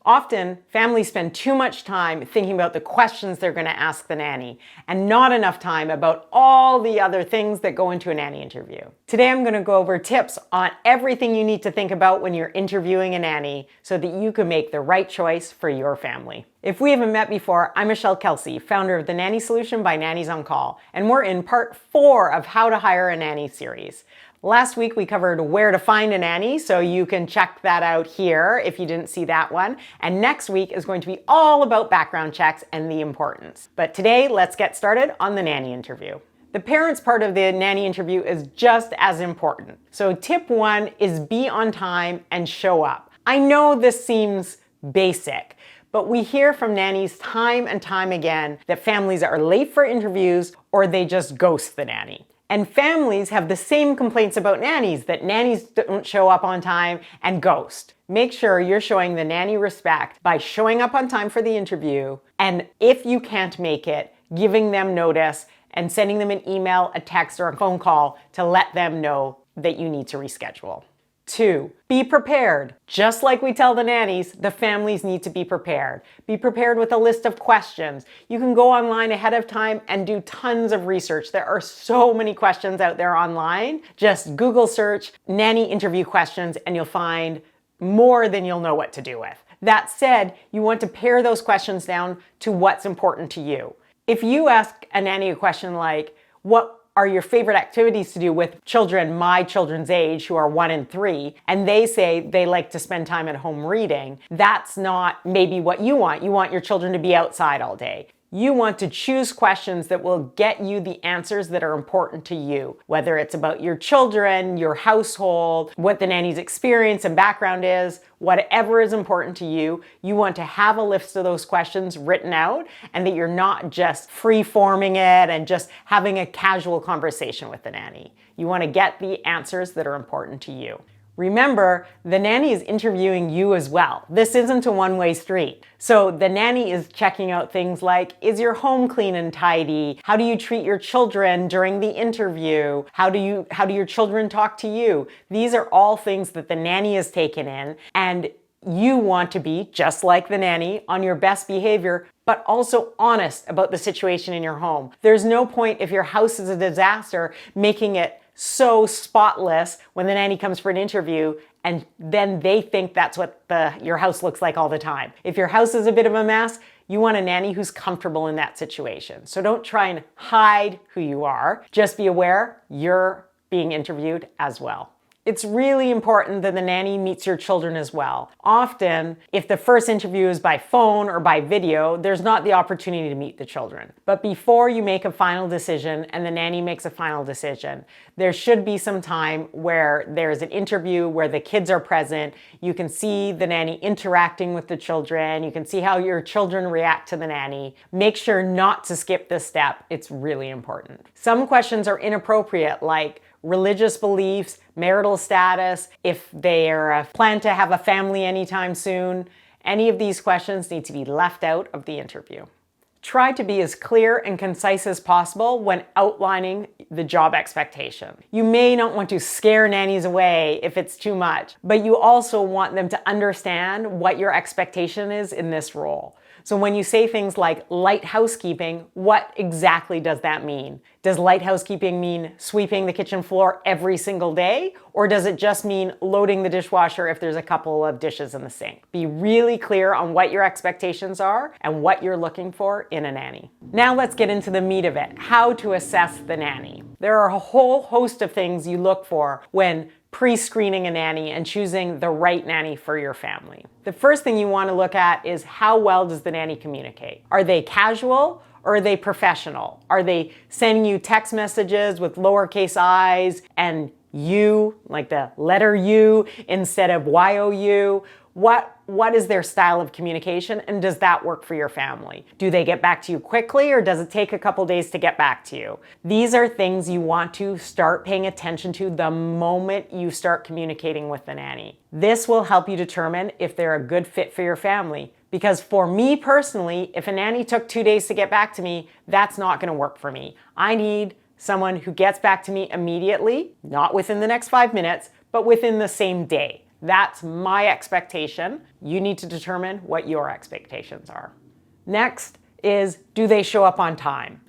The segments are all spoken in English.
Often, families spend too much time thinking about the questions they're going to ask the nanny and not enough time about all the other things that go into a nanny interview. Today, I'm going to go over tips on everything you need to think about when you're interviewing a nanny so that you can make the right choice for your family. If we haven't met before, I'm Michelle Kelsey, founder of the Nanny Solution by Nannies on Call, and we're in part 4 of How to Hire a Nanny series. Last week, we covered where to find a nanny, so you can check that out here if you didn't see that one. And next week is going to be all about background checks and the importance. But today, let's get started on the nanny interview. The parents part of the nanny interview is just as important. So tip 1 is be on time and show up. I know this seems basic, but we hear from nannies time and time again that families are late for interviews or they just ghost the nanny. And families have the same complaints about nannies, that nannies don't show up on time and ghost. Make sure you're showing the nanny respect by showing up on time for the interview, and if you can't make it, giving them notice and sending them an email, a text, or a phone call to let them know that you need to reschedule. 2, be prepared. Just like we tell the nannies, the families need to be prepared. Be prepared with a list of questions. You can go online ahead of time and do tons of research. There are so many questions out there online. Just Google search nanny interview questions and you'll find more than you'll know what to do with. That said, you want to pare those questions down to what's important to you. If you ask a nanny a question like, what are your favorite activities to do with children my children's age who are 1 and 3, and they say they like to spend time at home reading, that's not maybe what you want. You want your children to be outside all day. You want to choose questions that will get you the answers that are important to you, whether it's about your children, your household, what the nanny's experience and background is, whatever is important to you. You want to have a list of those questions written out and that you're not just free-forming it and just having a casual conversation with the nanny. You want to get the answers that are important to you. Remember, the nanny is interviewing you as well. This isn't a one-way street. So the nanny is checking out things like, is your home clean and tidy? How do you treat your children during the interview? How do your children talk to you? These are all things that the nanny has taken in, and you want to be, just like the nanny, on your best behavior, but also honest about the situation in your home. There's no point, if your house is a disaster, making it so spotless when the nanny comes for an interview and then they think that's what your house looks like all the time. If your house is a bit of a mess, you want a nanny who's comfortable in that situation. So don't try and hide who you are. Just be aware you're being interviewed as well. It's really important that the nanny meets your children as well. Often, if the first interview is by phone or by video, there's not the opportunity to meet the children. But before you make a final decision and the nanny makes a final decision, there should be some time where there's an interview where the kids are present. You can see the nanny interacting with the children. You can see how your children react to the nanny. Make sure not to skip this step. It's really important. Some questions are inappropriate, like religious beliefs, marital status, if they're plan to have a family anytime soon. Any of these questions need to be left out of the interview. Try to be as clear and concise as possible when outlining the job expectation. You may not want to scare nannies away if it's too much, but you also want them to understand what your expectation is in this role. So when you say things like light housekeeping, what exactly does that mean? Does light housekeeping mean sweeping the kitchen floor every single day? Or does it just mean loading the dishwasher if there's a couple of dishes in the sink? Be really clear on what your expectations are and what you're looking for in a nanny. Now let's get into the meat of it, how to assess the nanny. There are a whole host of things you look for when pre-screening a nanny and choosing the right nanny for your family. The first thing you want to look at is how well does the nanny communicate? Are they casual or are they professional? Are they sending you text messages with lowercase i's and you, like the letter U instead of YOU? What is their style of communication, and does that work for your family? Do they get back to you quickly, or does it take a couple days to get back to you? These are things you want to start paying attention to the moment you start communicating with the nanny. This will help you determine if they're a good fit for your family. Because for me personally, if a nanny took 2 days to get back to me, that's not going to work for me. I need someone who gets back to me immediately, not within the next 5 minutes, but within the same day. That's my expectation. You need to determine what your expectations are. Next is, do they show up on time?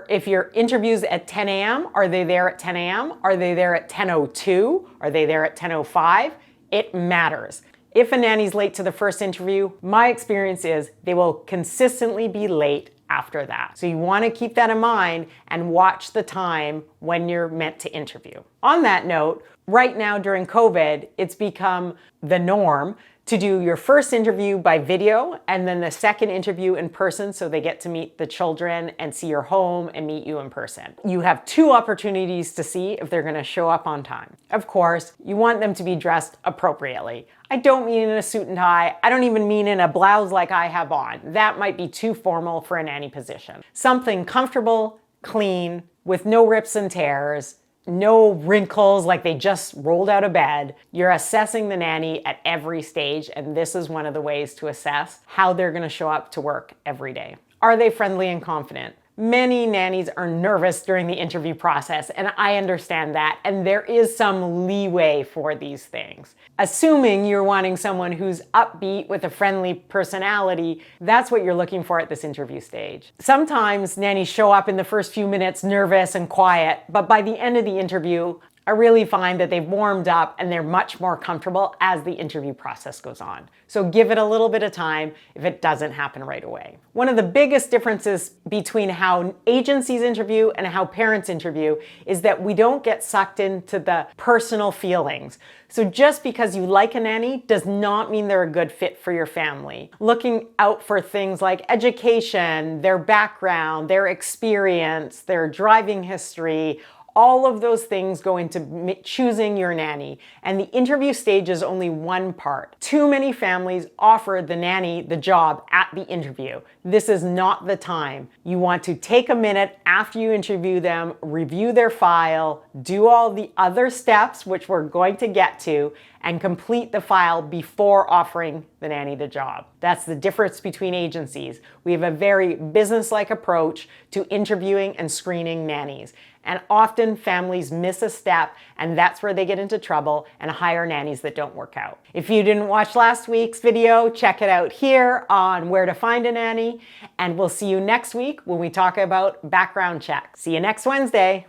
If your interview's at 10 a.m., are they there at 10 a.m.? Are they there at 10:02? Are they there at 10:05? It matters. If a nanny's late to the first interview, my experience is they will consistently be late after that. So you want to keep that in mind and watch the time when you're meant to interview. On that note, right now during COVID, it's become the norm to do your first interview by video and then the second interview in person, so they get to meet the children and see your home and meet you in person. You have 2 opportunities to see if they're gonna show up on time. Of course, you want them to be dressed appropriately. I don't mean in a suit and tie. I don't even mean in a blouse like I have on. That might be too formal for a nanny position. Something comfortable, clean, with no rips and tears, no wrinkles like they just rolled out of bed. You're assessing the nanny at every stage, and this is one of the ways to assess how they're gonna show up to work every day. Are they friendly and confident? Many nannies are nervous during the interview process, and I understand that, and there is some leeway for these things. Assuming you're wanting someone who's upbeat with a friendly personality, that's what you're looking for at this interview stage. Sometimes nannies show up in the first few minutes nervous and quiet, but by the end of the interview, I really find that they've warmed up and they're much more comfortable as the interview process goes on. So give it a little bit of time if it doesn't happen right away. One of the biggest differences between how agencies interview and how parents interview is that we don't get sucked into the personal feelings. So just because you like a nanny does not mean they're a good fit for your family. Looking out for things like education, their background, their experience, their driving history, all of those things go into choosing your nanny, and the interview stage is only one part. Too many families offer the nanny the job at the interview. This is not the time. You want to take a minute after you interview them, review their file, do all the other steps, which we're going to get to, and complete the file before offering the nanny the job. That's the difference between agencies. We have a very business-like approach to interviewing and screening nannies. And often families miss a step, and that's where they get into trouble and hire nannies that don't work out. If you didn't watch last week's video, check it out here on where to find a nanny. And we'll see you next week when we talk about background checks. See you next Wednesday.